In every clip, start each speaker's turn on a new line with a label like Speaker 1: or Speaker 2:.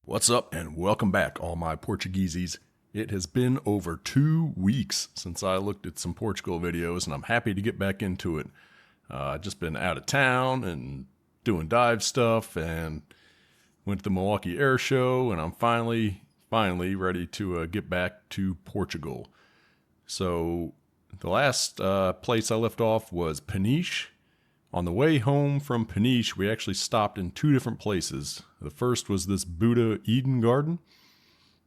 Speaker 1: What's up and welcome back, all my Portuguesies. It has been over 2 weeks since I looked at some Portugal videos, and I'm happy to get back into it. Just been out of town and doing dive stuff, and went to the Milwaukee Air Show, and I'm finally ready to get back to Portugal. So the last place I left off was Peniche. On the way home from Peniche, we actually stopped in 2 different places. The first was this Buddha Eden Garden,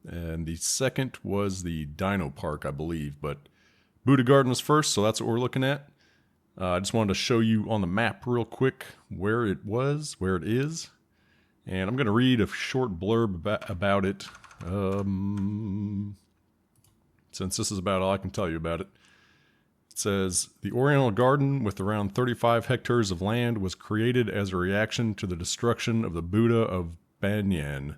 Speaker 1: and the second was the Dino Park, I believe. But Buddha Garden was first, so that's what we're looking at. I just wanted to show you on the map real quick where it is. And I'm going to read a short blurb about it, since this is about all I can tell you about it. It says, the Oriental Garden, with around 35 hectares of land, was created as a reaction to the destruction of the Buddha of Banyan,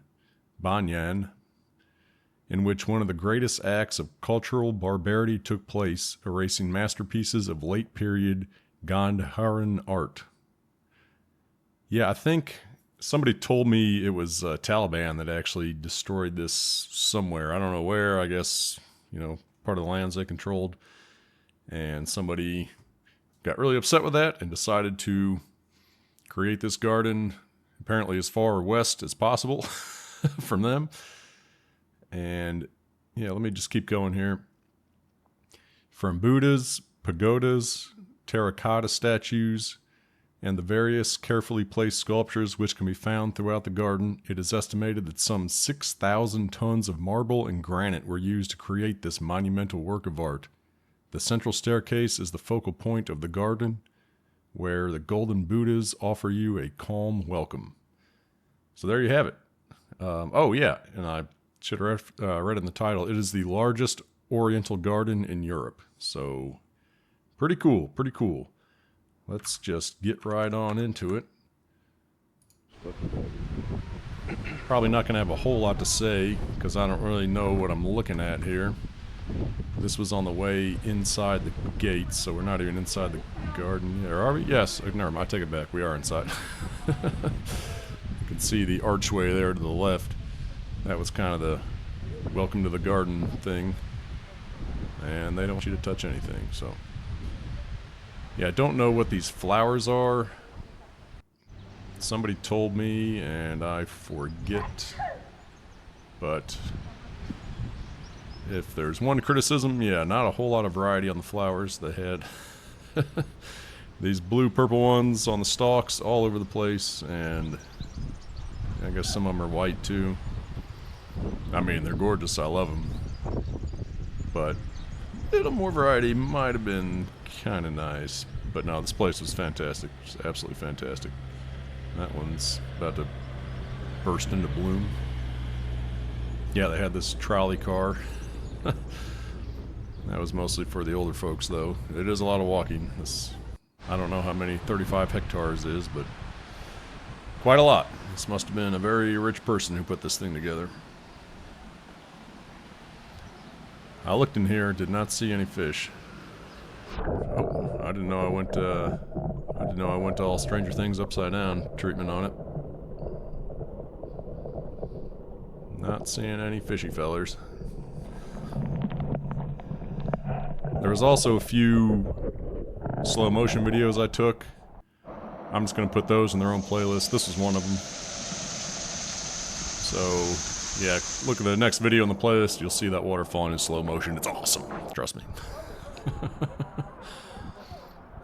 Speaker 1: in which one of the greatest acts of cultural barbarity took place, erasing masterpieces of late-period Gandharan art. Yeah, I think somebody told me it was Taliban that actually destroyed this somewhere. I don't know where, I guess, part of the lands they controlled. And somebody got really upset with that and decided to create this garden apparently as far west as possible from them. And yeah, let me just keep going here. From Buddhas, pagodas, terracotta statues, and the various carefully placed sculptures which can be found throughout the garden, it is estimated that some 6,000 tons of marble and granite were used to create this monumental work of art. The central staircase is the focal point of the garden, where the golden Buddhas offer you a calm welcome. So there you have it. Oh yeah, and I should have read in the title, it is the largest Oriental garden in Europe. So pretty cool. Let's just get right on into it. Probably not going to have a whole lot to say, because I don't really know what I'm looking at here. This was on the way inside the gates, so we're not even inside the garden yet. Are we? Yes. Never mind. I take it back. We are inside. You can see the archway there to the left. That was kind of the welcome to the garden thing. And they don't want you to touch anything, so. Yeah, I don't know what these flowers are. Somebody told me, and I forget. But if there's one criticism, yeah, not a whole lot of variety on the flowers. They had these blue-purple ones on the stalks all over the place, and I guess some of them are white too. I mean, they're gorgeous. I love them. But a little more variety might have been kind of nice. But no, this place was fantastic. Just absolutely fantastic. That one's about to burst into bloom. Yeah, they had this trolley car. That was mostly for the older folks, though. It is a lot of walking. I don't know how many 35 hectares is, but quite a lot. This must have been a very rich person who put this thing together. I looked in here, did not see any fish. Oh, I didn't know I went to all Stranger Things upside down treatment on it. Not seeing any fishy fellers. There was also a few slow motion videos I took. I'm just going to put those in their own playlist. This was one of them. So, yeah, look at the next video in the playlist. You'll see that waterfall in slow motion. It's awesome. Trust me.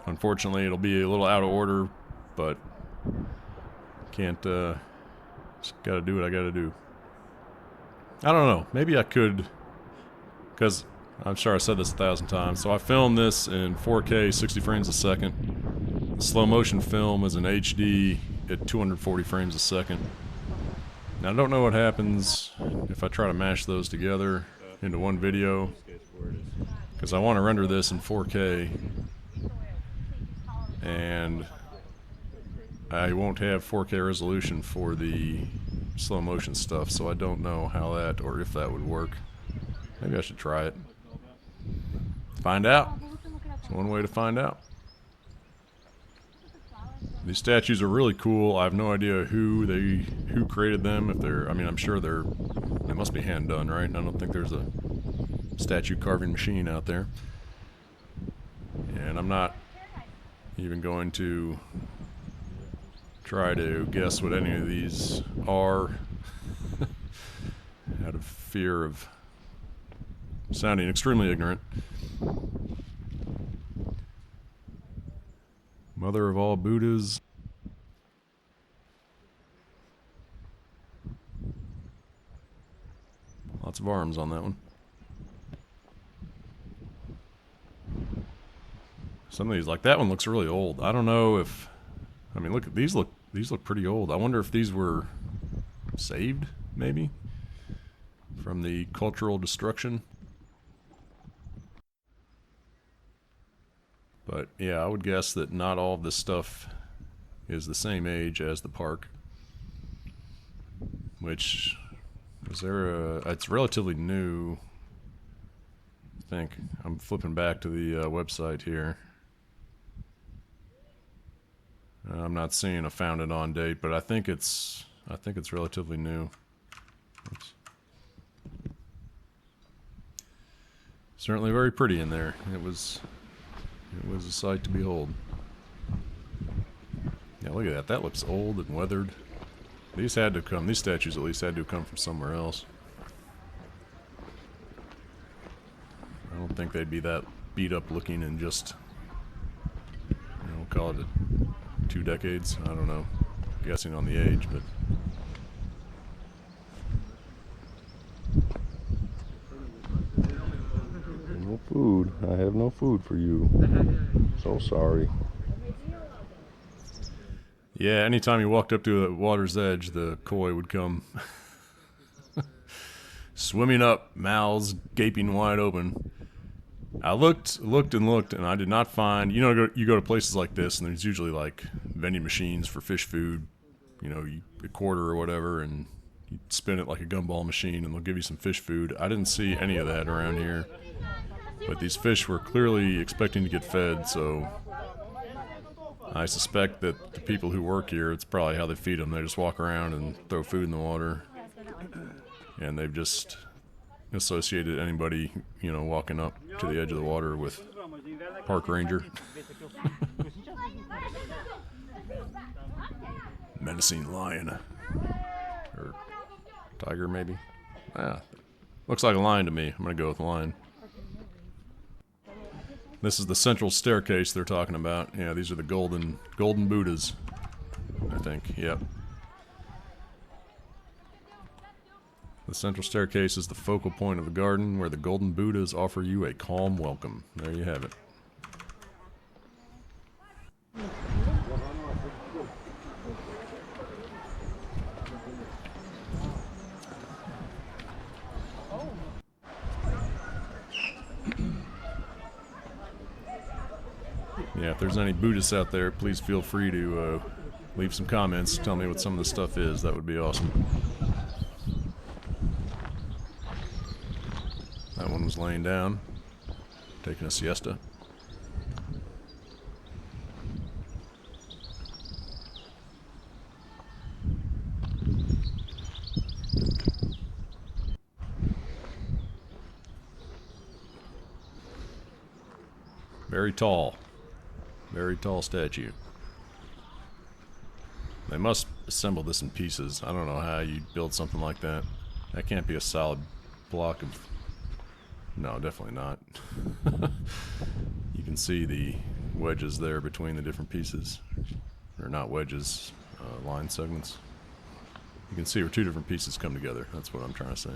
Speaker 1: Unfortunately, it'll be a little out of order, but can't, just gotta do what I gotta do. I don't know. Maybe I could, because I'm sure I said this 1,000 times. So I filmed this in 4K, 60 frames a second. The slow motion film is in HD at 240 frames a second. Now I don't know what happens if I try to mash those together into one video, because I want to render this in 4K, and I won't have 4K resolution for the slow motion stuff, so I don't know how that, or if that would work. Maybe I should try it. Find out. It's one way to find out. These statues are really cool. I have no idea who created them. If they're, I mean, I'm sure they must be hand done, right? I don't think there's a statue carving machine out there. And I'm not even going to try to guess what any of these are out of fear of sounding extremely ignorant. Mother of all Buddhas. Lots of arms on that one. Some of these, like that one, looks really old. I don't know if, I mean, look, these look pretty old. I wonder if these were saved, maybe, from the cultural destruction. But yeah, I would guess that not all of this stuff is the same age as the park. Which, is there a, it's relatively new, I think. I'm flipping back to the website here. I'm not seeing a founded on date, but I think it's relatively new. Oops. Certainly very pretty in there. It was a sight to behold. Yeah, look at that. That looks old and weathered. These statues at least had to have come from somewhere else. I don't think they'd be that beat up looking in just, we'll call it 2 decades. I don't know. Guessing on the age, but. No food. I have no food for you. So sorry. Yeah, anytime you walked up to the water's edge, the koi would come swimming up, mouths gaping wide open. I looked, and I did not find, you go to places like this, and there's usually like vending machines for fish food, a quarter or whatever, and you spin it like a gumball machine, and they'll give you some fish food. I didn't see any of that around here. But these fish were clearly expecting to get fed, so I suspect that the people who work here, it's probably how they feed them. They just walk around and throw food in the water, and they've just associated anybody, walking up to the edge of the water with park ranger. Menacing lion. Or tiger, maybe? Looks like a lion to me. I'm going to go with lion. This is the central staircase they're talking about. Yeah, these are the golden Buddhas, I think. Yep. The central staircase is the focal point of the garden where the golden Buddhas offer you a calm welcome. There you have it. Yeah, if there's any Buddhists out there, please feel free to leave some comments. Tell me what some of the stuff is. That would be awesome. That one was laying down, taking a siesta. Very tall. Very tall statue. They must assemble this in pieces. I don't know how you build something like that. That can't be a solid block of... No, definitely not. You can see the wedges there between the different pieces. Or not wedges, line segments. You can see where 2 different pieces come together. That's what I'm trying to say.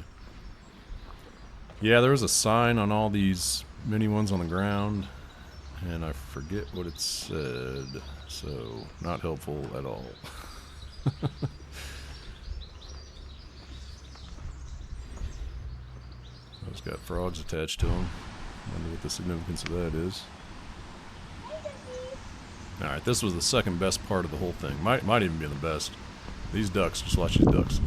Speaker 1: Yeah, there was a sign on all these mini ones on the ground. And I forget what it said, so not helpful at all. Those got frogs attached to them. I wonder what the significance of that is. Alright, this was the second best part of the whole thing. Might even be the best. These ducks, just watch these ducks.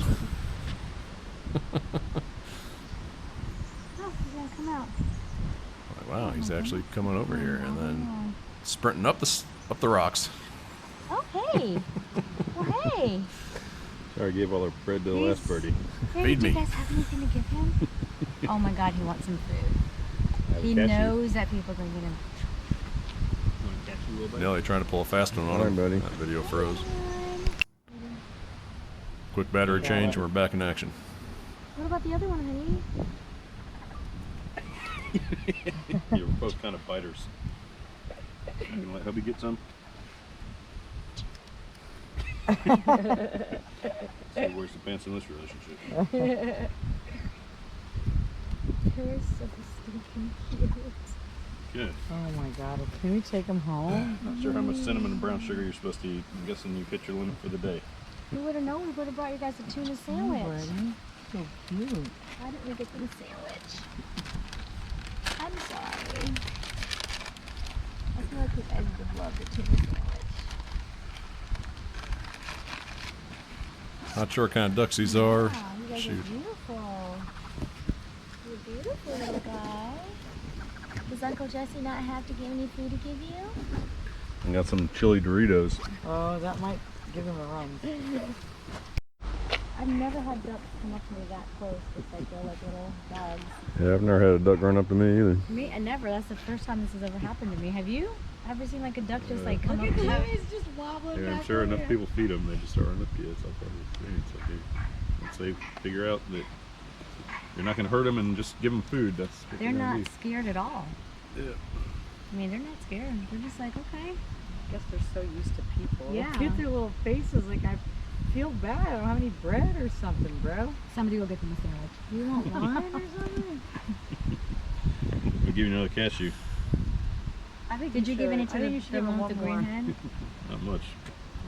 Speaker 1: Wow, he's actually coming over here and then sprinting up the rocks.
Speaker 2: Oh, Hey. Well, hey.
Speaker 3: Sorry, I gave all our bread to the last birdie.
Speaker 2: Hey,
Speaker 1: Feed
Speaker 2: do you
Speaker 1: me.
Speaker 2: guys have anything to give him? Oh my God, he wants some food. He knows that people are going to get him.
Speaker 1: Nelly trying to pull a fast one on him.
Speaker 3: Buddy.
Speaker 1: That video froze. Quick battery change and we're back in action.
Speaker 2: What about the other one, honey?
Speaker 3: Yeah, we're both kind of biters. You gonna let hubby get some? So where's the pants in this relationship?
Speaker 2: You're so stinking cute.
Speaker 3: Good.
Speaker 4: Oh my God, can we take him home?
Speaker 3: Not sure how much cinnamon and brown sugar you're supposed to eat. I'm guessing you hit your limit for the day.
Speaker 2: We would have known. We would have brought you guys a tuna sandwich.
Speaker 4: Buddy. So cute.
Speaker 2: Why didn't we get them a sandwich? I'm sorry. I feel like you guys would love the tuna sandwich.
Speaker 1: Not sure what kind of ducks these are.
Speaker 2: Wow, you guys
Speaker 1: Shoot.
Speaker 2: are beautiful. You're beautiful, little guy. Does Uncle Jesse not have to give any food to give you?
Speaker 3: I got some chili Doritos.
Speaker 4: Oh, that might give him a run.
Speaker 2: I've never had ducks come up to me that close. It's like they're like little dogs.
Speaker 3: Yeah, I've never had a duck run up to me either.
Speaker 2: Me, I never. That's the first time this has ever happened to me. Have you ever seen like a duck just like come up to you?
Speaker 4: He's just wobbling
Speaker 3: Yeah, I'm sure enough people feed them, they just start running up to you. That's all part of the experience. Like once they figure out that you're not going to hurt them and just give them food, that's what
Speaker 2: They're
Speaker 3: gonna
Speaker 2: not scared at all.
Speaker 3: be. Yeah.
Speaker 2: I mean, they're not scared. They're just like, okay.
Speaker 4: I guess they're so used to people.
Speaker 2: Yeah.
Speaker 4: Look at their little faces. Like, I feel bad. I don't have any bread or something, bro.
Speaker 2: Somebody will get them a sandwich.
Speaker 4: You want wine or something?
Speaker 3: We'll give you another cashew.
Speaker 4: I think
Speaker 2: Did you give any
Speaker 4: I
Speaker 2: to
Speaker 4: think
Speaker 2: the,
Speaker 4: you should
Speaker 2: the
Speaker 4: give him
Speaker 2: one with the
Speaker 4: one
Speaker 2: green
Speaker 4: more.
Speaker 2: head?
Speaker 3: Not much.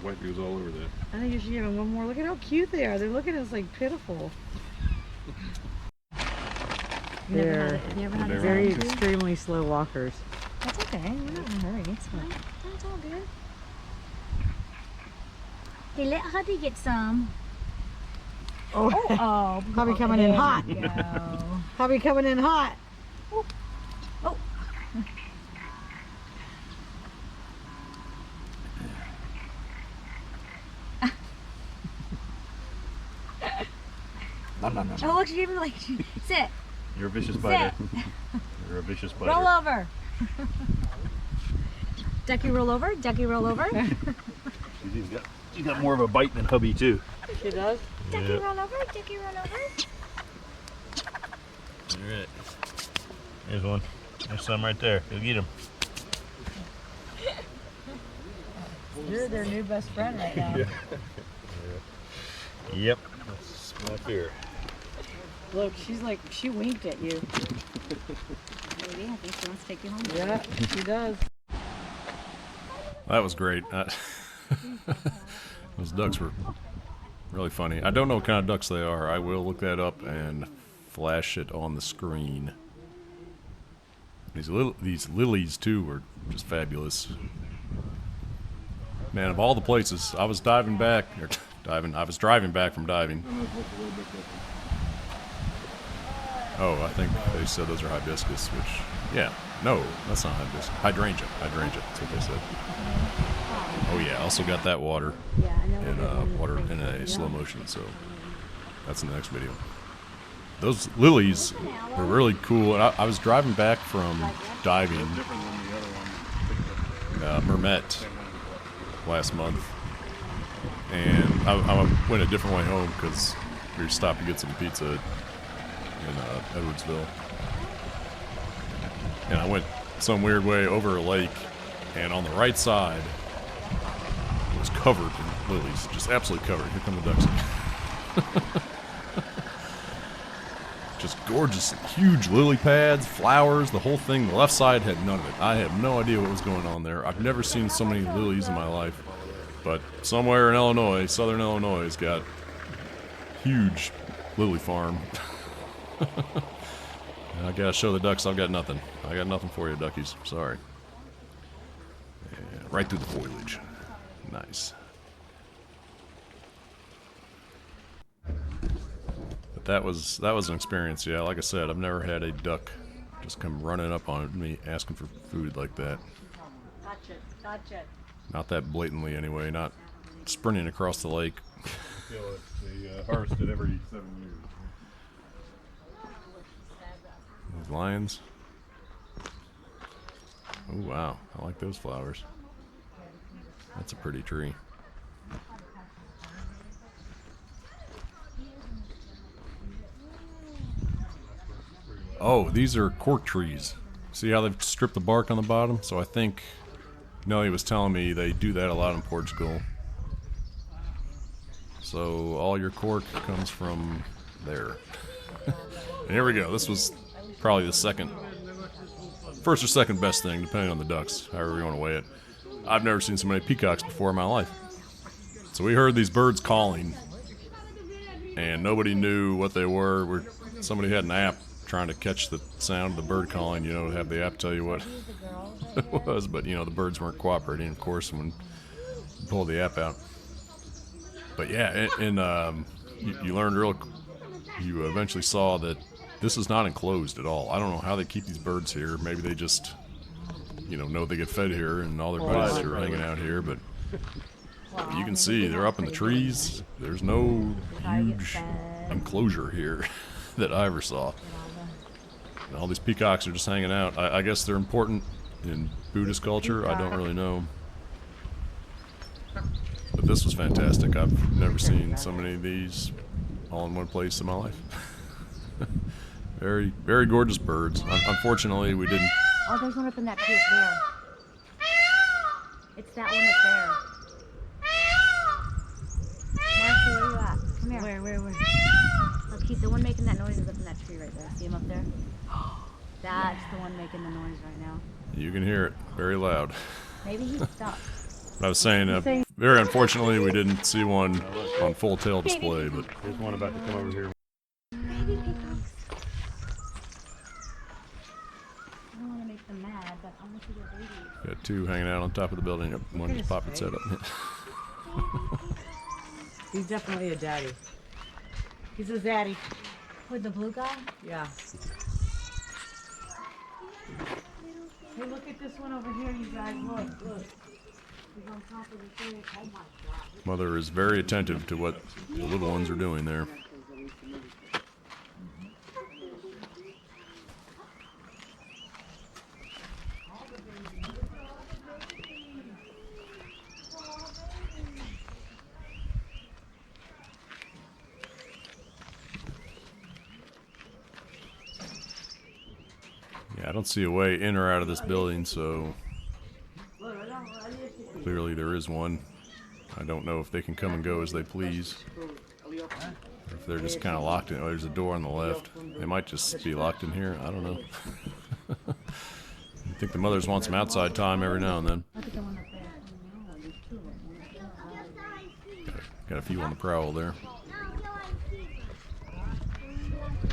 Speaker 3: White goes all over that.
Speaker 4: I think you should give him one more. Look at how cute they are. They're looking at us like pitiful.
Speaker 2: You never
Speaker 4: They're
Speaker 2: had it. You ever had a
Speaker 4: very
Speaker 2: sandwich?
Speaker 4: extremely slow walkers.
Speaker 2: That's okay. We're not in a hurry. It's fine. That's all good. Hey, let Hubby get some.
Speaker 4: Oh,
Speaker 2: Oh,
Speaker 4: Hubby coming in hot.
Speaker 2: There you go.
Speaker 4: Hubby coming in hot.
Speaker 2: Oh. Oh, look, she even like, sit,
Speaker 3: You're a vicious biter.
Speaker 2: sit,
Speaker 3: You're a vicious biter.
Speaker 2: roll over. Ducky, roll over. Ducky, roll over.
Speaker 3: She's got more of a bite than hubby too.
Speaker 4: She does?
Speaker 2: Ducky,
Speaker 3: Yeah.
Speaker 2: roll over. Ducky, roll over.
Speaker 3: Alright. Here's one. There's some right there. Go get him.
Speaker 4: You're their new best friend right now.
Speaker 3: Yep. That's my fear.
Speaker 4: Look, she's like, she winked at you.
Speaker 2: Maybe, I think she wants to take you home.
Speaker 4: Yeah, she does.
Speaker 1: That was great. Those ducks were really funny. I don't know what kind of ducks they are. I will look that up and flash it on the screen. These lilies too were just fabulous. Man, of all the places, I was driving back from diving. Oh, I think they said those are hibiscus, which, yeah, no, that's not hibiscus. Hydrangea, that's what they said. Oh yeah, also got that water
Speaker 2: Yeah, I know.
Speaker 1: in water in a slow motion, so that's in the next video. Those lilies were really cool. And I was driving back from diving, Mermet, last month, and I went a different way home because we stopped to get some pizza in Edwardsville, and I went some weird way over a lake, and on the right side it was covered in lilies, just absolutely covered. Here come the ducks. Just gorgeous, huge lily pads, flowers, the whole thing. The left side had none of it. I have no idea what was going on there. I've never seen so many lilies in my life. But somewhere in Illinois, southern Illinois, has got huge lily farm. And I gotta show the ducks I've got nothing. I got nothing for you, duckies. Sorry. Yeah, right through the foliage. Nice. That was an experience, yeah. Like I said, I've never had a duck just come running up on me asking for food like that.
Speaker 4: Touch it, touch it.
Speaker 1: Not that blatantly anyway, not sprinting across the lake.
Speaker 3: Kill it. They harvest it every 7 years.
Speaker 1: Those lions. Oh wow, I like those flowers. That's a pretty tree. Oh, these are cork trees. See how they've stripped the bark on the bottom? So I think Nelly was telling me they do that a lot in Portugal. So all your cork comes from there. And here we go. This was probably the first or second best thing, depending on the ducks, however you want to weigh it. I've never seen so many peacocks before in my life. So we heard these birds calling, and nobody knew what they were. Somebody had an app trying to catch the sound of the bird calling, you know, have the app tell you what it was, but you know, the birds weren't cooperating, of course, when you pulled the app out. But yeah, and you learned you eventually saw that this is not enclosed at all. I don't know how they keep these birds here. Maybe they just, you know they get fed here and all their buddies are hanging out here, but you can see they're up in the trees. There's no huge enclosure here that I ever saw. And all these peacocks are just hanging out. I guess they're important in Buddhist culture. I don't really know. But this was fantastic. I've never seen so many of these all in one place in my life. Very, very gorgeous birds. Unfortunately, we didn't...
Speaker 2: Oh, there's one up in that tree up there. It's that one up there. Marcy, where you at? Come here. Where? Look, he's the one making that noise is up in that tree right there. See him up there? That's the one making the noise right now.
Speaker 1: You can hear it very loud.
Speaker 2: Maybe he's stuck.
Speaker 1: I was saying, very unfortunately, we didn't see one on full tail display, but...
Speaker 3: There's one about to come over here.
Speaker 2: Maybe peacocks. I don't want to make them mad, but I want to see their babies.
Speaker 1: Got two hanging out on top of the building. One just popped its head up.
Speaker 4: He's definitely a daddy. He's a zaddy.
Speaker 2: With the blue guy?
Speaker 4: Yeah. Hey, look at this one over here, you guys. Look. He's on top of the tree. Oh my God.
Speaker 1: Mother is very attentive to what the little ones are doing there. Yeah, I don't see a way in or out of this building, so clearly there is one. I don't know if they can come and go as they please. If they're just kind of locked in. Oh, there's a door on the left. They might just be locked in here. I don't know. I think the mothers want some outside time every now and then. Got a few on the prowl there.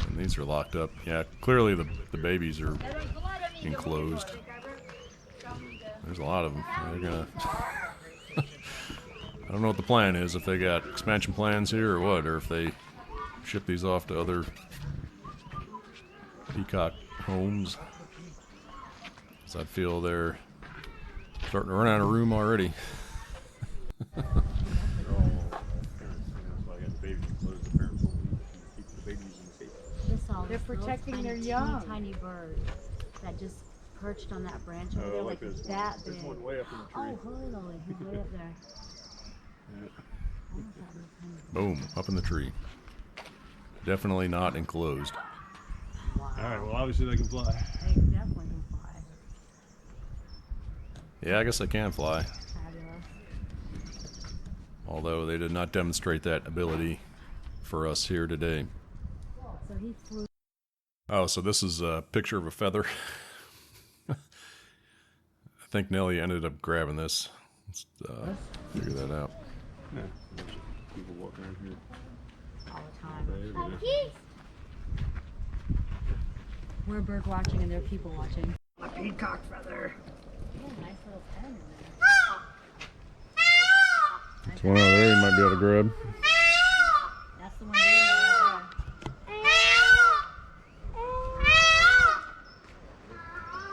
Speaker 1: And these are locked up. Yeah, clearly the babies are enclosed. There's a lot of them. They're gonna... I don't know what the plan is, if they got expansion plans here or what, or if they ship these off to other peacock homes. So I feel they're starting to run out of room already.
Speaker 2: They're
Speaker 4: protecting their young.
Speaker 2: Tiny bird that just perched on that branch over there, like
Speaker 3: this
Speaker 2: that
Speaker 3: one.
Speaker 2: big.
Speaker 3: There's one way up in the tree.
Speaker 2: Oh, holy moly, he's way up there.
Speaker 1: Boom, up in the tree. Definitely not enclosed.
Speaker 3: All right, well, obviously they can fly.
Speaker 2: They definitely can fly.
Speaker 1: Yeah, I guess they can fly.
Speaker 2: Fabulous.
Speaker 1: Although they did not demonstrate that ability for us here today.
Speaker 2: So he flew.
Speaker 1: Oh, so this is a picture of a feather. I think Nelly ended up grabbing this. Let's figure that out.
Speaker 3: Yeah, there's people walking around here.
Speaker 2: All the time.
Speaker 3: All day,
Speaker 2: We're bird watching and they're people watching.
Speaker 4: A peacock feather.
Speaker 2: Yeah, nice little pen in there.
Speaker 1: There's one over there you might be able to grab.
Speaker 2: That's the one doing it right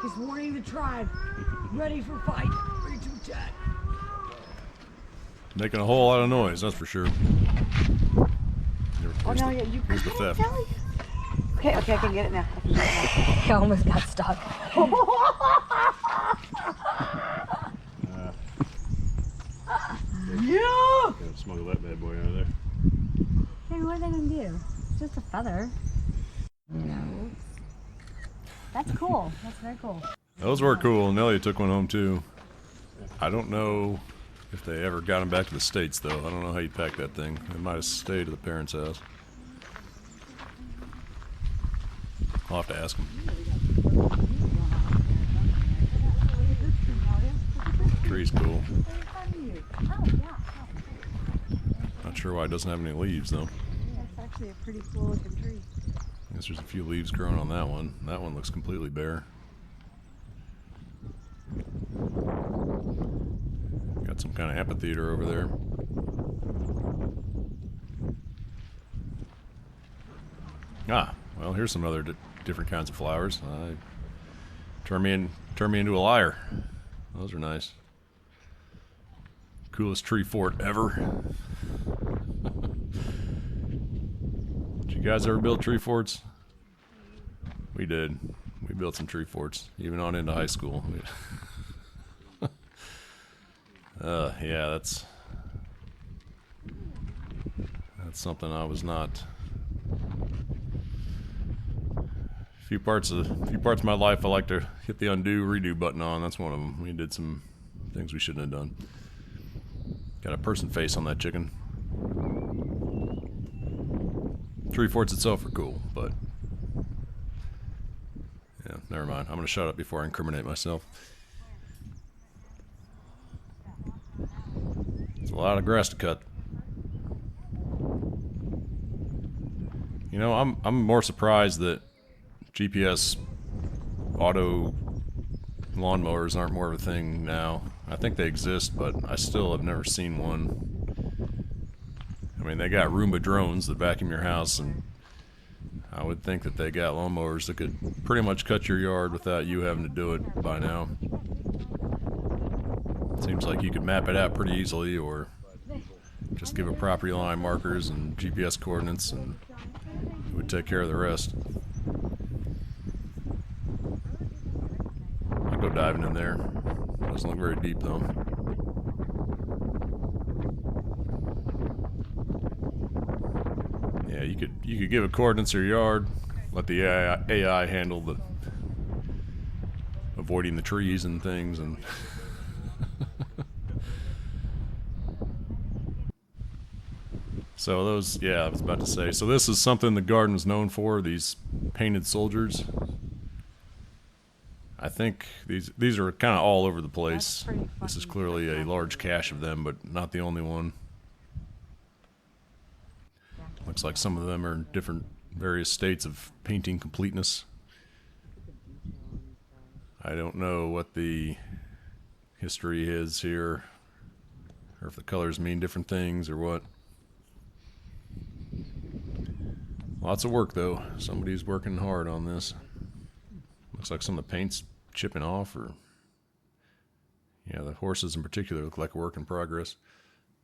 Speaker 4: He's warning the tribe. Ready for fight. Ready to attack.
Speaker 1: Making a whole lot of noise, that's for sure.
Speaker 4: Oh no, yeah, you
Speaker 1: Here's the theft.
Speaker 4: Okay, I can get it now.
Speaker 2: I almost got stuck.
Speaker 4: Yeah!
Speaker 3: Gotta smuggle that bad boy out of there.
Speaker 2: Hey, what are they gonna do? It's just a feather. No. That's cool. That's very cool.
Speaker 1: Those were cool. Nellie took one home too. I don't know if they ever got him back to the States though. I don't know how you pack that thing. It might have stayed at the parents' house. I'll have to ask him. Tree's cool. Not sure why it doesn't have any leaves though.
Speaker 4: That's actually a pretty cool looking tree.
Speaker 1: I guess there's a few leaves growing on that one. That one looks completely bare. Got some kind of amphitheater over there. Ah, well, here's some other different kinds of flowers. Turn me into a liar. Those are nice. Coolest tree fort ever. Did you guys ever build tree forts? We did. We built some tree forts, even on into high school. Yeah, that's something I was not. A few parts of my life I like to hit the undo redo button on. That's one of them. We did some things we shouldn't have done. Got a person face on that chicken. Tree forts itself are cool, but yeah, never mind. I'm gonna shut up before I incriminate myself. It's a lot of grass to cut. You know, I'm more surprised that GPS auto lawnmowers aren't more of a thing now. I think they exist, but I still have never seen one. I mean, they got Roomba drones that vacuum your house, and I would think that they got lawnmowers that could pretty much cut your yard without you having to do it by now. Seems like you could map it out pretty easily, or just give it property line markers and GPS coordinates, and it would take care of the rest. I'll go diving in there. Doesn't look very deep though. Yeah, you could give it coordinates of your yard, let the AI handle the avoiding the trees and things, and so those, yeah, I was about to say. So this is something the garden is known for, these painted soldiers. I think these are kind of all over the place. This is clearly a large cache of them, but not the only one. Looks like some of them are in different, various states of painting completeness. I don't know what the history is here, or if the colors mean different things or what. Lots of work though. Somebody's working hard on this. Looks like some of the paint's chipping off, or yeah, the horses in particular look like a work in progress.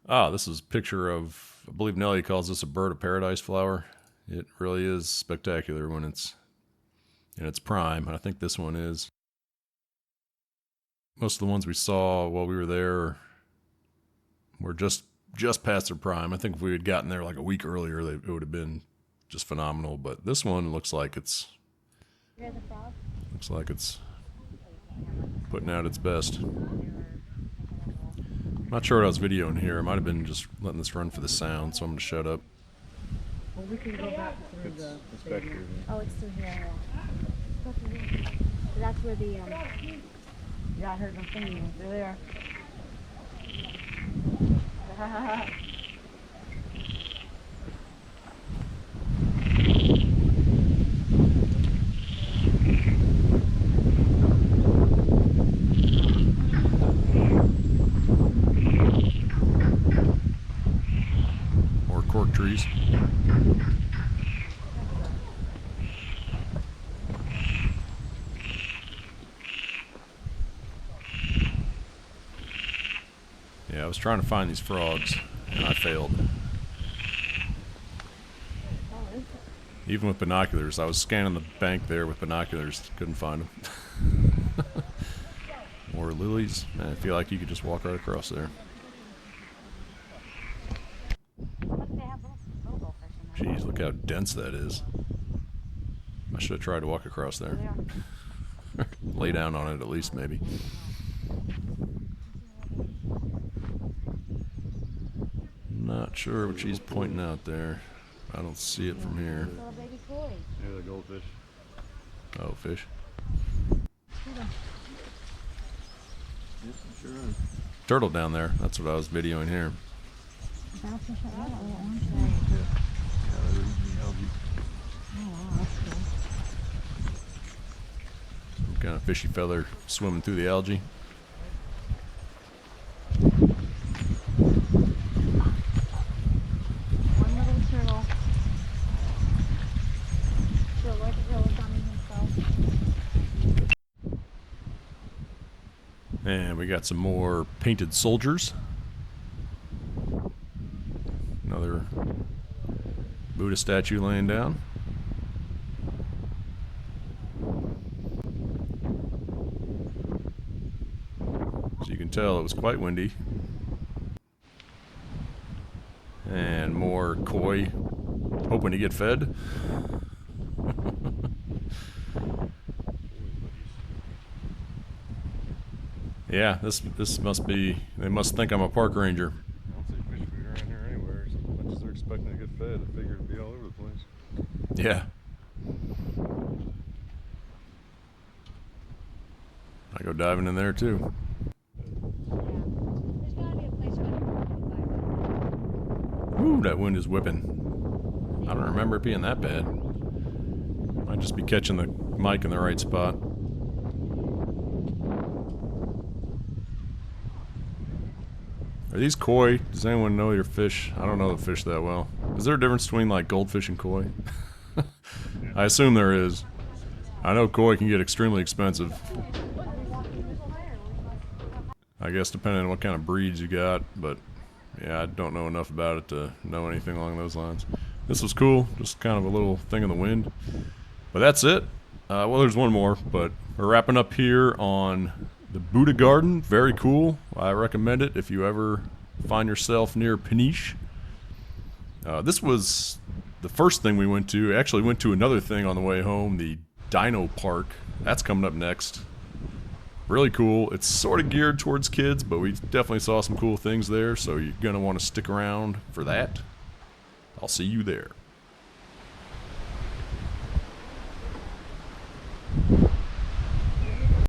Speaker 1: Ah, this is a picture of, I believe Nellie calls this a bird of paradise flower. It really is spectacular when it's in its prime, and I think this one is. Most of the ones we saw while we were there were just past their prime. I think if we had gotten there like a week earlier, it would have been just phenomenal. But this one looks like it's putting out its best. I'm not sure what I was videoing here. I might have been just letting this run for the sound, so I'm gonna shut up.
Speaker 4: Well, we can go back through the.
Speaker 3: It's back here.
Speaker 2: Oh, it's through here. That's where the
Speaker 4: Yeah, I heard them singing. They're there.
Speaker 1: More cork trees. Yeah, was trying to find these frogs, and I failed. Even with binoculars, I was scanning the bank there with binoculars, couldn't find them. More lilies. Man, I feel like you could just walk right across there.
Speaker 2: Look, they have little goldfish in there.
Speaker 1: Jeez, look how dense that is. I should have tried to walk across there.
Speaker 2: They are.
Speaker 1: Lay down on it at least, maybe. Not sure what she's pointing out there. I don't see it from here.
Speaker 2: Little baby koi.
Speaker 3: Yeah, the goldfish.
Speaker 1: Oh, fish.
Speaker 3: Yep, sure is.
Speaker 1: Turtle down there. That's what I was videoing here.
Speaker 2: Bouncing shot. Oh, orange.
Speaker 3: Yeah, they're eating the algae.
Speaker 2: Oh, wow, that's cool.
Speaker 1: Some kind of fishy feather swimming through the algae.
Speaker 2: One little turtle. Feel like a turtle sunning himself.
Speaker 1: And we got some more painted soldiers. Another Buddha statue laying down. So you can tell it was quite windy. And more koi hoping to get fed. Yeah, this must be, they must think I'm a park ranger.
Speaker 3: I don't see fish food around here anywhere. As much as they're expecting to get fed, I figure it'd be all over the place.
Speaker 1: Yeah. I go diving in there too.
Speaker 2: There's gotta be a place where they can
Speaker 1: Ooh, that wind is whipping. I don't remember it being that bad. Might just be catching the mic in the right spot. Are these koi? Does anyone know your fish? I don't know the fish that well. Is there a difference between like goldfish and koi? I assume there is. I know koi can get extremely expensive. I guess depending on what kind of breeds you got, but yeah, I don't know enough about it to know anything along those lines. This was cool, just kind of a little thing in the wind. But that's it. Well, there's one more, but we're wrapping up here on the Buddha Garden. Very cool. I recommend it if you ever find yourself near Peniche. This was the first thing we went to. Actually went to another thing on the way home, the Dino Park. That's coming up next. Really cool. It's sort of geared towards kids, but we definitely saw some cool things there, so you're going to want to stick around for that. I'll see you there.